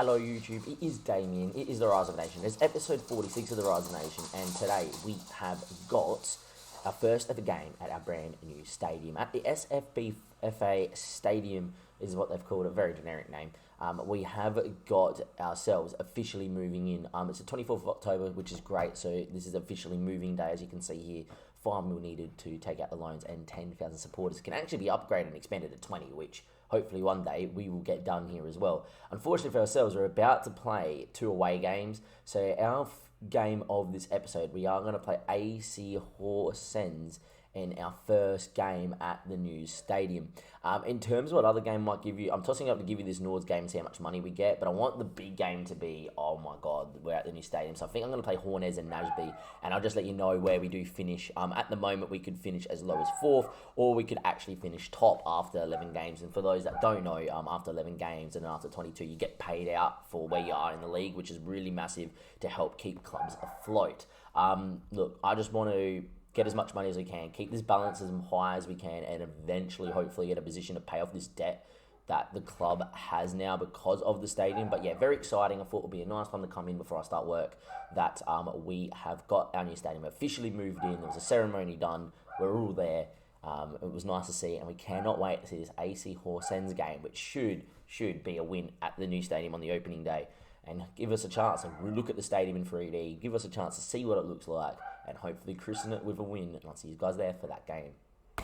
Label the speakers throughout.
Speaker 1: Hello YouTube, it is Damien, it is the Rise of a Nation. It's episode 46 of the Rise of a Nation, and today we have got our first ever game at our brand new stadium. At the SFBFA Stadium is what they've called, a very generic name. We have got ourselves officially moving in. It's the 24th of October, which is great, so this is officially moving day, as you can see here. 5 mil needed to take out the loans, and 10,000 supporters can actually be upgraded and expanded to 20, which hopefully one day we will get done here as well. Unfortunately for ourselves, we're about to play 2 away games. So our game of this episode, we are going to play AC Horsens in our first game at the new stadium. In terms of what other game might give you, I'm tossing up to give you this Nords game and see how much money we get, but I want the big game to be, oh my god, we're at the new stadium. So I think I'm going to play Hornez and Najby, and I'll just let you know where we do finish. At the moment, we could finish as low as 4th, or we could actually finish top after 11 games. And for those that don't know, after 11 games and after 22, you get paid out for where you are in the league, which is really massive to help keep clubs afloat. Look, I just want to get as much money as we can, keep this balance as high as we can, and eventually, hopefully, get a position to pay off this debt that the club has now because of the stadium. But yeah, very exciting. I thought it would be a nice time to come in before I start work, that we have got our new stadium officially moved in. There was a ceremony done. We're all there. It was nice to see, and we cannot wait to see this AC Horsens game, which should be a win at the new stadium on the opening day, and give us a chance to look at the stadium in 3D, give us a chance to see what it looks like, and hopefully christen it with a win. And I'll see you guys there for that game.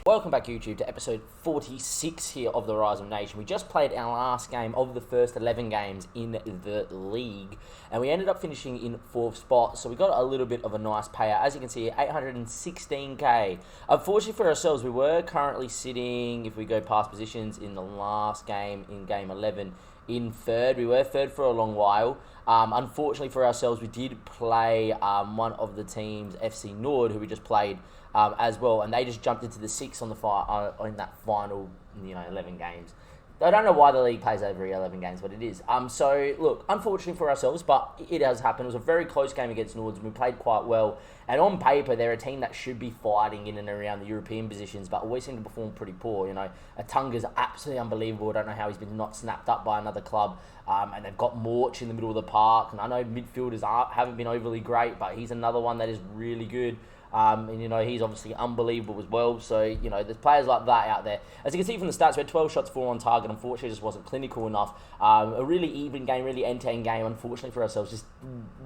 Speaker 1: Welcome back, YouTube, to episode 46 here of the Rise of Nation. We just played our last game of the first 11 games in the league, and we ended up finishing in 4th spot, so we got a little bit of a nice payout. As you can see, 816k. Unfortunately for ourselves, we were currently sitting, if we go past positions, in the last game, in game 11, in 3rd. We were 3rd for a long while. Unfortunately for ourselves, we did play one of the teams, FC Nord, who we just played as well, and they just jumped into the 6 on the in that final 11 games. I don't know why the league plays every 11 games, but it is. So, look, unfortunately for ourselves, but it has happened. It was a very close game against Nords, and we played quite well. And on paper, they're a team that should be fighting in and around the European positions, but always seem to perform pretty poor. Atunga's absolutely unbelievable. I don't know how he's been not snapped up by another club. And they've got Morch in the middle of the park. And I know midfielders haven't been overly great, but he's another one that is really good. He's obviously unbelievable as well. So, there's players like that out there. As you can see from the stats, we had 12 shots, 4 on target. Unfortunately, it just wasn't clinical enough. A really even game, really end-to-end game. Unfortunately for ourselves,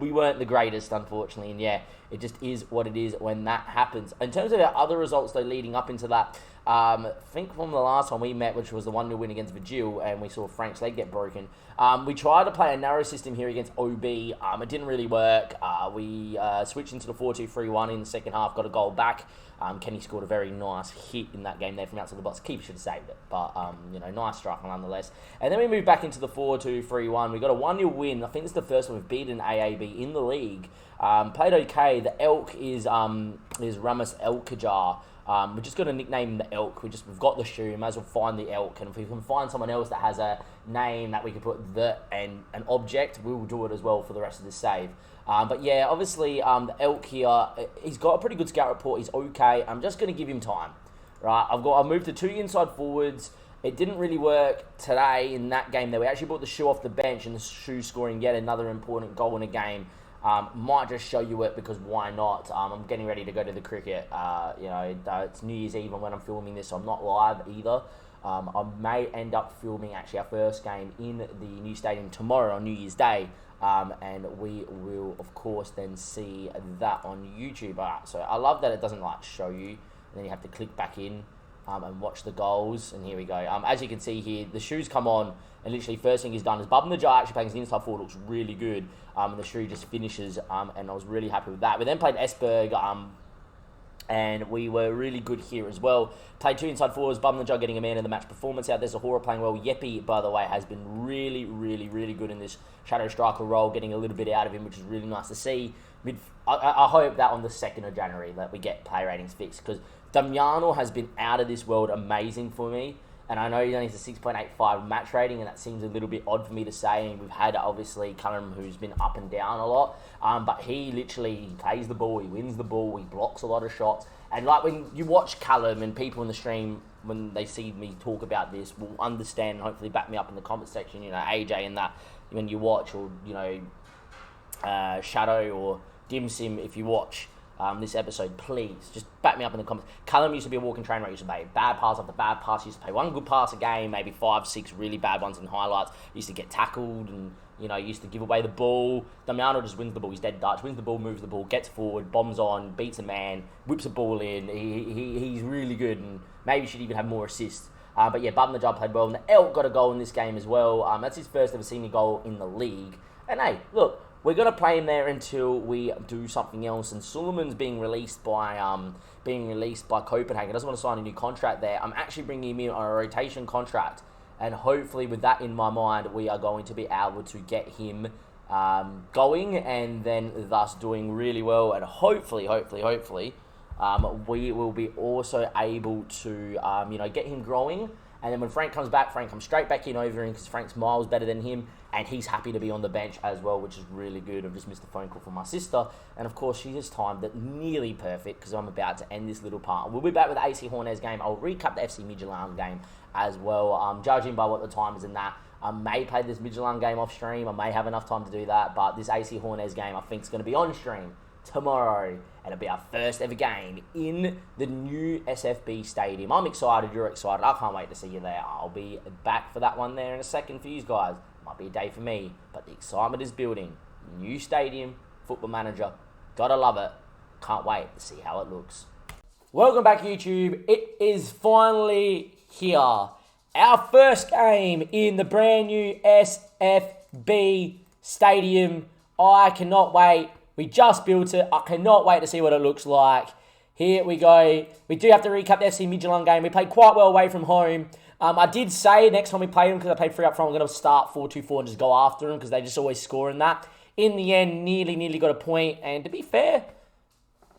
Speaker 1: we weren't the greatest, unfortunately. And yeah, it just is what it is when that happens. In terms of our other results, though, leading up into that, I think from the last time we met, which was the 1-0 win against Vigil, and we saw Frank's leg get broken, we tried to play a narrow system here against OB. It didn't really work. We switched into the 4-2-3-1 in the second half, got a goal back. Kenny scored a very nice hit in that game there from outside the box. Keeper should have saved it, but nice strike nonetheless. And then we moved back into the 4-2-3-1. We got a 1-0 win. I think this is the first one we've beaten AAB in the league. Played okay. The Elk is Ramas Elkajar. We're just going to nickname the Elk. We've got the shoe. We might as well find the Elk. And if we can find someone else that has a name that we can put the and an object, we will do it as well for the rest of this save. But yeah, obviously the Elk here, he's got a pretty good scout report. He's okay. I'm just going to give him time. Right, I've moved to 2 inside forwards. It didn't really work today in that game there. We actually brought the shoe off the bench, and the shoe scoring yet another important goal in a game. Might just show you it because why not? I'm getting ready to go to the cricket. It's New Year's Eve when I'm filming this, so I'm not live either. I may end up filming actually our first game in the new stadium tomorrow on New Year's Day. And we will, of course, then see that on YouTube. So I love that it doesn't show you, and then you have to click back in and watch the goals. And here we go. As you can see here, the shoes come on, and literally first thing he's done is Bub Najjar actually playing his inside forward, looks really good. And the shoe just finishes, and I was really happy with that. We then played Esberg, and we were really good here as well. Played 2 inside forwards, Bum Najjar getting a man of the match performance out there. Zahora playing well. Yepi, by the way, has been really, really, really good in this shadow striker role, getting a little bit out of him, which is really nice to see. I hope that on the 2nd of January that we get play ratings fixed, because Damiano has been out of this world amazing for me. And I know he's only a 6.85 match rating, and that seems a little bit odd for me to say. And we've had, obviously, Callum, who's been up and down a lot. But he literally plays the ball, he wins the ball, he blocks a lot of shots. And like when you watch Callum, and people in the stream, when they see me talk about this, will understand and hopefully back me up in the comment section. You know, AJ and that, when you watch, or, you know, Shadow or Dim Sim, if you watch this episode, please just back me up in the comments. Callum used to be a walking train wreck. He used to play bad pass after bad pass. He used to play one good pass a game, maybe 5, 6 really bad ones in highlights. He used to get tackled and, you know, used to give away the ball. Damiano just wins the ball. He's dead Dutch. Wins the ball, moves the ball, gets forward, bombs on, beats a man, whips a ball in. He's really good, and maybe should even have more assists. But yeah, Bum the Job played well. And the Elk got a goal in this game as well. That's his first ever senior goal in the league. And hey, look, we're going to play him there until we do something else. And Suleiman's being released by Copenhagen. Doesn't want to sign a new contract there. I'm actually bringing him in on a rotation contract. And hopefully with that in my mind, we are going to be able to get him going. And then thus doing really well. And hopefully, we will be also able to, get him growing. And then when Frank comes back, Frank comes straight back in over him because Frank's miles better than him. And he's happy to be on the bench as well, which is really good. I've just missed a phone call from my sister. And of course, she has timed it nearly perfect because I'm about to end this little part. We'll be back with the AC Hornets game. I'll recap the FC Midtjylland game as well. Judging by what the time is in that, I may play this Midtjylland game off stream. I may have enough time to do that. But this AC Hornets game, I think, is going to be on stream tomorrow. And it'll be our first ever game in the new SFB Stadium. I'm excited. You're excited. I can't wait to see you there. I'll be back for that one there in a second for you guys. Might be a day for me, but the excitement is building. New stadium, Football Manager. Gotta love it. Can't wait to see how it looks. Welcome back, YouTube. It is finally here. Our first game in the brand new SFB Stadium. I cannot wait. We just built it. I cannot wait to see what it looks like. Here we go. We do have to recap the FC Midtjylland game. We played quite well away from home. I did say next time we played them, because I played 3 up front, we're going to start 4-2-4 and just go after them because they just always score in that. In the end, nearly got a point. And to be fair,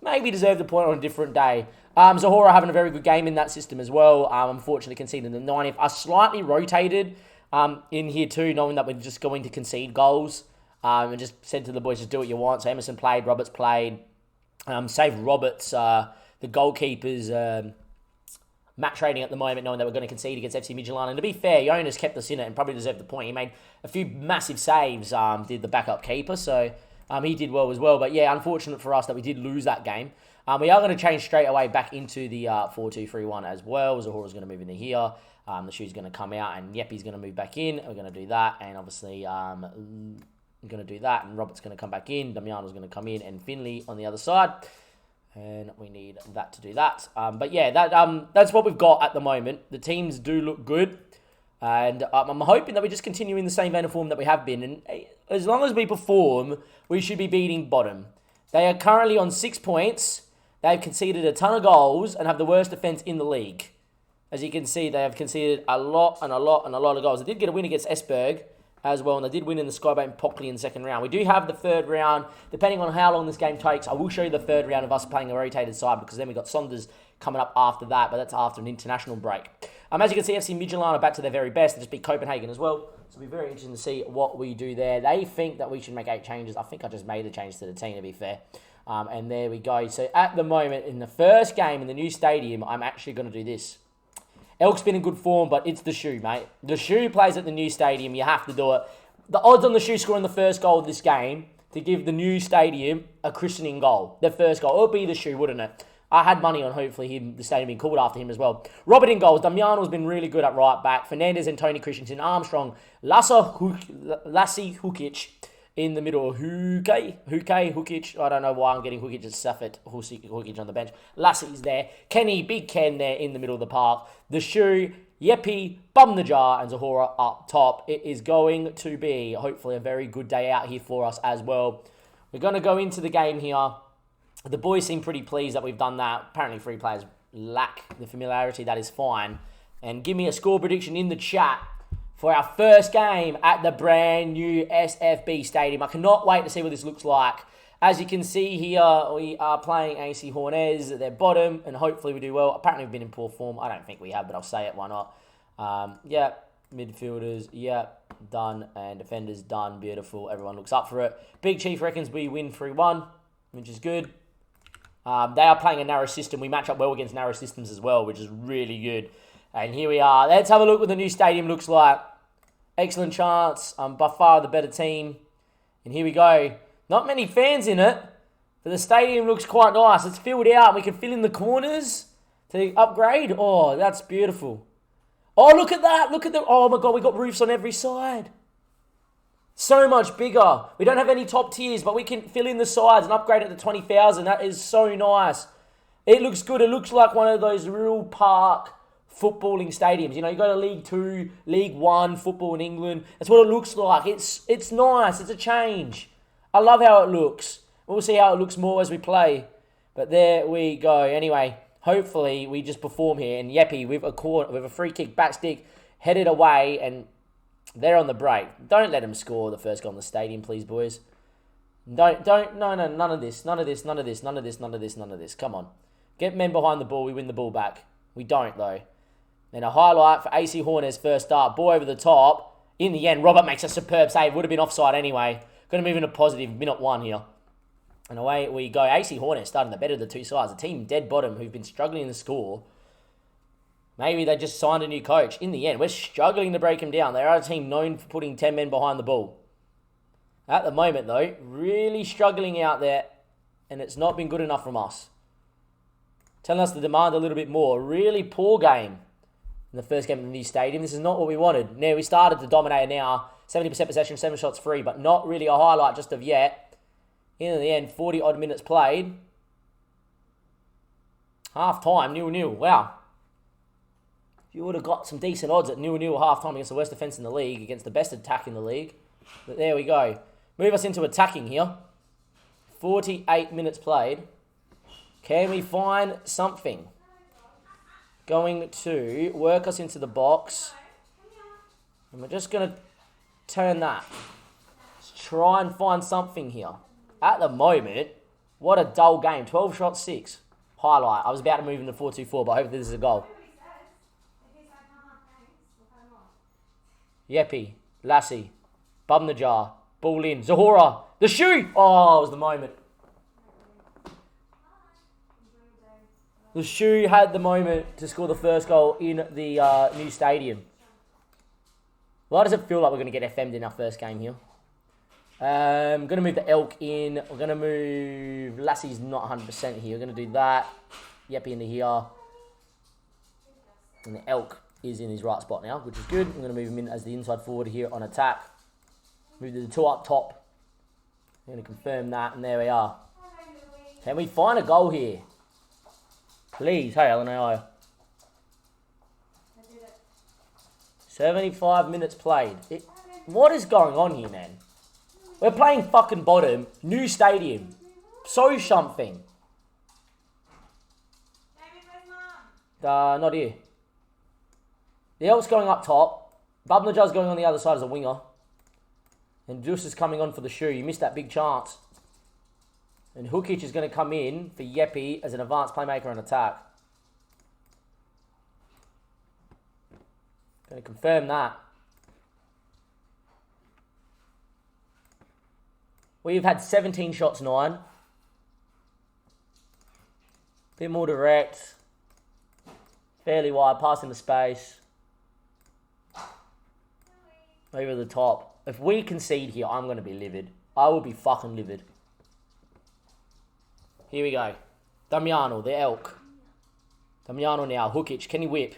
Speaker 1: maybe deserved a point on a different day. Zahora having a very good game in that system as well. Unfortunately conceded in the 90th. I slightly rotated in here too, knowing that we're just going to concede goals. And just said to the boys, just do what you want. So Emerson played, Roberts played. Save Roberts, the goalkeeper's match rating at the moment, knowing that we're going to concede against FC Midtjylland. And to be fair, Jonas kept us in it and probably deserved the point. He made a few massive saves, did the backup keeper. So he did well as well. But yeah, unfortunate for us that we did lose that game. We are going to change straight away back into the 4-2-3-1 as well. Zahora's going to move into here. The shoe's going to come out and Yeppy's going to move back in. We're going to do that. And obviously, I'm going to do that. And Robert's going to come back in. Damiano's going to come in. And Finley on the other side. And we need that to do that. But yeah, that's what we've got at the moment. The teams do look good. And I'm hoping that we just continue in the same vein of form that we have been. And as long as we perform, we should be beating bottom. They are currently on 6 points. They've conceded a ton of goals and have the worst defence in the league. As you can see, they have conceded a lot of goals. They did get a win against Esbjerg as well, and they did win in the Skybait and Pockley in the second round. We do have the third round, depending on how long this game takes. I will show you the third round of us playing a rotated side, because then we've got Saunders coming up after that, but that's after an international break. As you can see, FC Midtjylland are back to their very best. They just beat Copenhagen as well, so it'll be very interesting to see what we do there. They think that we should make 8 changes. I think I just made the change to the team, to be fair. And there we go. So at the moment, in the first game in the new stadium, I'm actually going to do this. Elk's been in good form, but it's the shoe, mate. The shoe plays at the new stadium. You have to do it. The odds on the shoe scoring the first goal of this game to give the new stadium a christening goal. The first goal. It would be the shoe, wouldn't it? I had money on hopefully the stadium being called after him as well. Robert in goals. Damiano's been really good at right back. Fernandez and Tony Christensen. Armstrong. Lassie Hukic in the middle. Hukic. I don't know why I'm getting Hukic at Saffet. Hukic on the bench. Lassie's there. Kenny, Big Ken there in the middle of the park. The shoe, Yeppy, Bum the Jar, and Zahora up top. It is going to be, hopefully, a very good day out here for us as well. We're going to go into the game here. The boys seem pretty pleased that we've done that. Apparently, 3 players lack the familiarity. That is fine. And give me a score prediction in the chat for our first game at the brand new SFB Stadium. I cannot wait to see what this looks like. As you can see here, we are playing AC Hornets. They're bottom, and hopefully we do well. Apparently we've been in poor form. I don't think we have, but I'll say it, why not? Yeah, midfielders, yeah, done. And defenders, done. Beautiful. Everyone looks up for it. Big Chief reckons we win 3-1, which is good. They are playing a narrow system. We match up well against narrow systems as well, which is really good. And here we are. Let's have a look what the new stadium looks like. Excellent chance. By far the better team. And here we go. Not many fans in it, but the stadium looks quite nice. It's filled out. We can fill in the corners to upgrade. Oh, that's beautiful. Oh, look at that. Look at the... Oh, my God. We got roofs on every side. So much bigger. We don't have any top tiers, but we can fill in the sides and upgrade it to 20,000. That is so nice. It looks good. It looks like one of those real park footballing stadiums. You know, you go to League 2, League 1 football in England. That's what it looks like. It's nice. It's a change. I love how it looks. We'll see how it looks more as we play. But there we go. Anyway, hopefully we just perform here. And Yeppy with a free kick, back stick, headed away, and they're on the break. Don't let them score the first goal in the stadium, please, boys. No, none of this. Come on. Get men behind the ball, we win the ball back. We don't, though. And a highlight for AC Horner's first start. Ball over the top. In the end, Robert makes a superb save. Would have been offside anyway. Going to move into positive. Minute 1 here. And away we go. AC Horner starting the better of the two sides. A team dead bottom who've been struggling to score. Maybe they just signed a new coach. In the end, we're struggling to break them down. They are a team known for putting 10 men behind the ball. At the moment, though, really struggling out there. And it's not been good enough from us. Telling us to demand a little bit more. Really poor game in the first game of the new stadium. This is not what we wanted. Now, we started to dominate now. 70% possession, 7 shots free, but not really a highlight just of yet. In the end, 40-odd minutes played. Half-time, 0-0. Wow. You would have got some decent odds at 0-0 half-time against the worst defence in the league, against the best attack in the league. But there we go. Move us into attacking here. 48 minutes played. Can we find something? Going to work us into the box. And we're just going to turn that. Let's try and find something here. At the moment, what a dull game. 12 shots, 6. Highlight. I was about to move into 4-2-4, but hopefully this is a goal. Yeppy, Lassie, Bubnajar, ball in. Zahora, the shoot! Oh, it was the moment. The shoe had the moment to score the first goal in the new stadium. Why does it feel like we're going to get FM'd in our first game here? I'm going to move the Elk in. We're going to move... Lassie's not 100% here. We're going to do that. Yeppy into here. And the Elk is in his right spot now, which is good. I'm going to move him in as the inside forward here on attack. Move the 2 up top. I'm going to confirm that, and there we are. Can we find a goal here? Please. Hey, Alan, how are you? 75 minutes played. What is going on here, man? We're playing fucking bottom. New stadium. So something. Not here. The Elk's going up top. Bubnajar's going on the other side as a winger. And Juice is coming on for the shoe. You missed that big chance. And Hukic is going to come in for Yeppy as an advanced playmaker on attack. Going to confirm that. We've had 17 shots, 9. Bit more direct. Fairly wide, pass into space. Over the top. If we concede here, I'm going to be livid. I will be fucking livid. Here we go. Damiano, the Elk. Damiano now. Hukic, can he whip?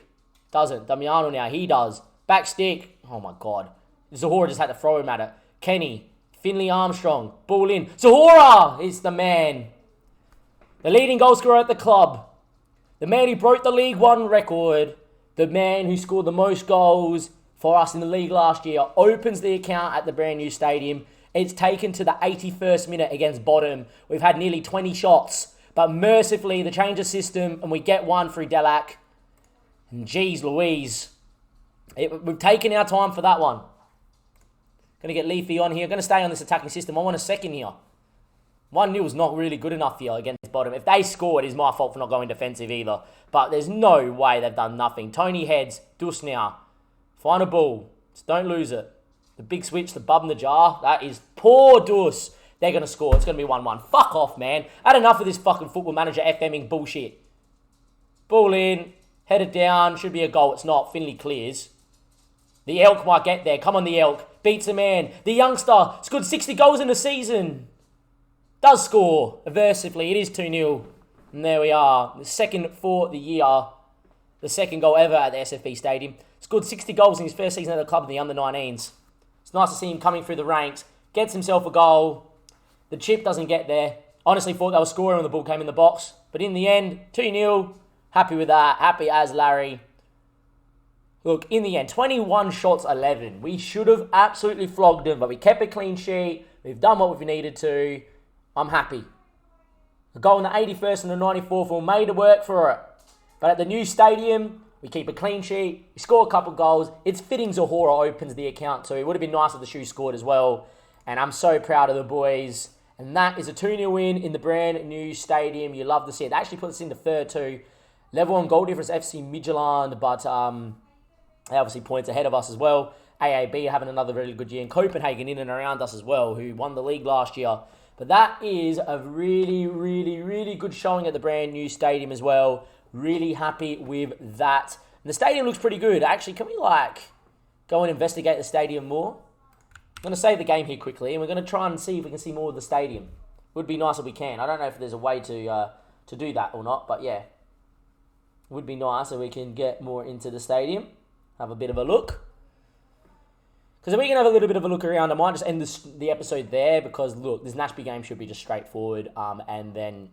Speaker 1: Doesn't. Damiano now. He does. Back stick. Oh my God. Zahora just had to throw him at it. Kenny. Finley Armstrong. Ball in. Zahora is the man. The leading goal scorer at the club. The man who broke the League 1 record. The man who scored the most goals for us in the league last year. Opens the account at the brand new stadium. It's taken to the 81st minute against bottom. We've had nearly 20 shots. But mercifully, the change of system, and we get one through Delac. And geez Louise. We've taken our time for that one. Going to get Leafy on here. Going to stay on this attacking system. I want a second here. 1-0 is not really good enough here against bottom. If they score, it is my fault for not going defensive either. But there's no way they've done nothing. Tony heads. Dus now. Find a ball. Just don't lose it. The big switch, the bub in the jar. That is poor deuce. They're going to score. It's going to be 1-1. Fuck off, man. I had enough of this fucking Football Manager FMing bullshit. Ball in. Head it down. Should be a goal. It's not. Finley clears. The Elk might get there. Come on, the Elk. Beats a man. The youngster scored 60 goals in the season. Does score aversively. It is 2-0. And there we are. The second for the year. The second goal ever at the SFB Stadium. Scored 60 goals in his first season at the club in the under-19s. It's nice to see him coming through the ranks. Gets himself a goal. The chip doesn't get there. Honestly thought they were scoring when the ball came in the box. But in the end, 2-0. Happy with that. Happy as Larry. Look, in the end, 21 shots, 11. We should have absolutely flogged them, but we kept a clean sheet. We've done what we've needed to. I'm happy. The goal in the 81st and the 94th will made it work for it. But at the new stadium, we keep a clean sheet. We score a couple goals. It's fitting Zahora opens the account too. It would have been nice if the shoe scored as well. And I'm so proud of the boys. And that is a 2-0 win in the brand new stadium. You love to see it. They actually put us in the third too. Level on goal difference, FC Midtjylland, but they obviously points ahead of us as well. AAB having another really good year. And Copenhagen in and around us as well, who won the league last year. But that is a really, really, really good showing at the brand new stadium as well. Really happy with that. And the stadium looks pretty good. Actually, can we go and investigate the stadium more? I'm going to save the game here quickly, and we're going to try and see if we can see more of the stadium. Would be nice if we can. I don't know if there's a way to do that or not, but yeah. Would be nice if we can get more into the stadium. Have a bit of a look. Because if we can have a little bit of a look around, I might just end the episode there, because look, this Nashby game should be just straightforward. And then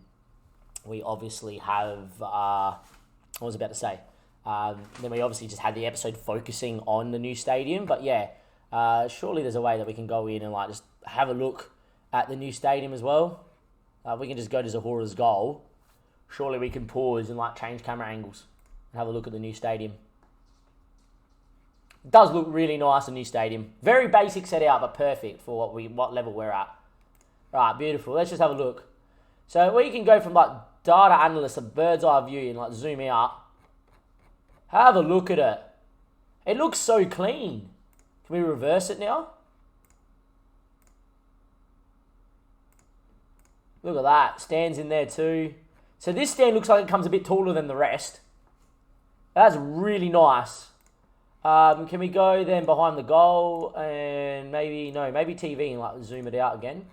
Speaker 1: we obviously have, what was I about to say? Then we obviously just had the episode focusing on the new stadium. But yeah, surely there's a way that we can go in and just have a look at the new stadium as well. We can just go to Zahora's goal. Surely we can pause and change camera angles and have a look at the new stadium. It does look really nice, the new stadium. Very basic set out, but perfect for what level we're at. Right, beautiful. Let's just have a look. So we can go from data analyst, a bird's eye view, and zoom out. Have a look at it. It looks so clean. Can we reverse it now? Look at that. Stands in there too. So this stand looks like it comes a bit taller than the rest. That's really nice. Can we go then behind the goal and maybe TV and zoom it out again?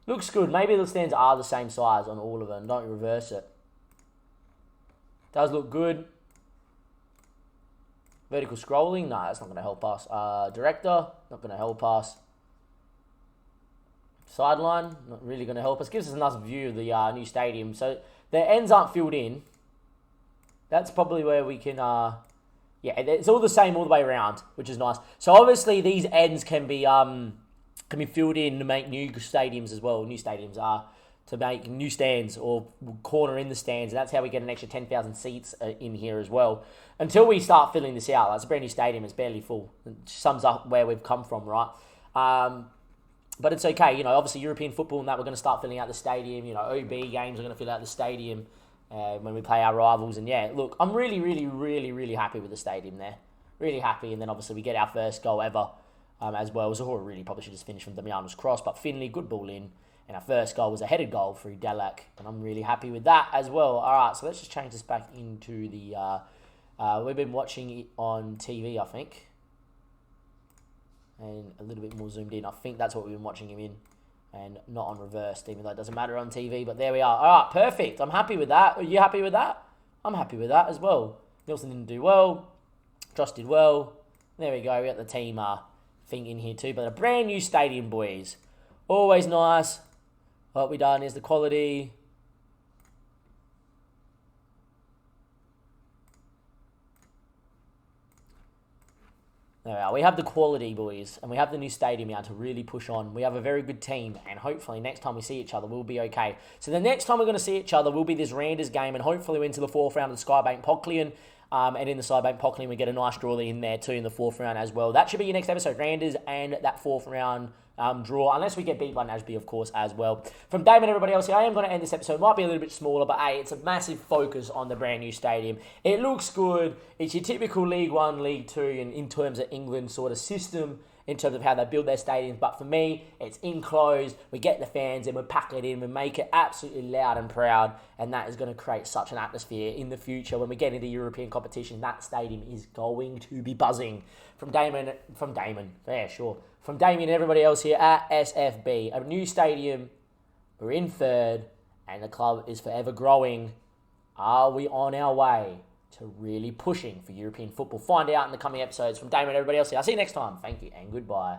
Speaker 1: Looks good. Maybe the stands are the same size on all of them. Don't reverse it. Does look good. Vertical scrolling. No, that's not going to help us. Director. Not going to help us. Sideline. Not really going to help us. Gives us a nice view of the new stadium. So the ends aren't filled in. That's probably where we can... yeah, it's all the same all the way around, which is nice. So obviously these ends can be filled in to make new stadiums as well. New stadiums are to make new stands or corner in the stands. And that's how we get an extra 10,000 seats in here as well. Until we start filling this out. That's a brand new stadium. It's barely full. It sums up where we've come from, right? But it's okay. Obviously European football and that, we're going to start filling out the stadium. OB games are going to fill out the stadium. When we play our rivals. And yeah, look, I'm really, really, really, really happy with the stadium there. Really happy. And then obviously we get our first goal ever as well. Zahora really probably should just finish from Damiano's cross. But Finley, good ball in. And our first goal was a headed goal through Delak. And I'm really happy with that as well. All right, so let's just change this back into the... we've been watching it on TV, I think. And a little bit more zoomed in. I think that's what we've been watching him in. And not on reversed, even though it doesn't matter on TV. But there we are. All right, perfect. I'm happy with that. Are you happy with that? I'm happy with that as well. Nielsen didn't do well. Josh did well. There we go. We got the team thing in here too. But a brand new stadium, boys. Always nice. What we done is the quality. There we are. We have the quality, boys, and we have the new stadium now to really push on. We have a very good team, and hopefully next time we see each other, we'll be okay. So the next time we're going to see each other will be this Randers game, and hopefully we're into the fourth round of the Skybank Podclean. And in the Sidebank Pockley, we get a nice draw in there too in the 4th round as well. That should be your next episode, Randers and that 4th round draw, unless we get beat by Nasby, of course, as well. From Damon and everybody else here, I am going to end this episode. Might be a little bit smaller, but hey, it's a massive focus on the brand new stadium. It looks good. It's your typical League 1, League 2 in terms of England sort of system, in terms of how they build their stadiums. But for me, it's enclosed. We get the fans in, we pack it in, we make it absolutely loud and proud, and that is going to create such an atmosphere in the future. When we get into European competition, that stadium is going to be buzzing. From Damien and everybody else here at SFB, a new stadium, we're in 3rd, and the club is forever growing. Are we on our way to really pushing for European football? Find out in the coming episodes. From Damon and everybody else here, I'll see you next time. Thank you and goodbye.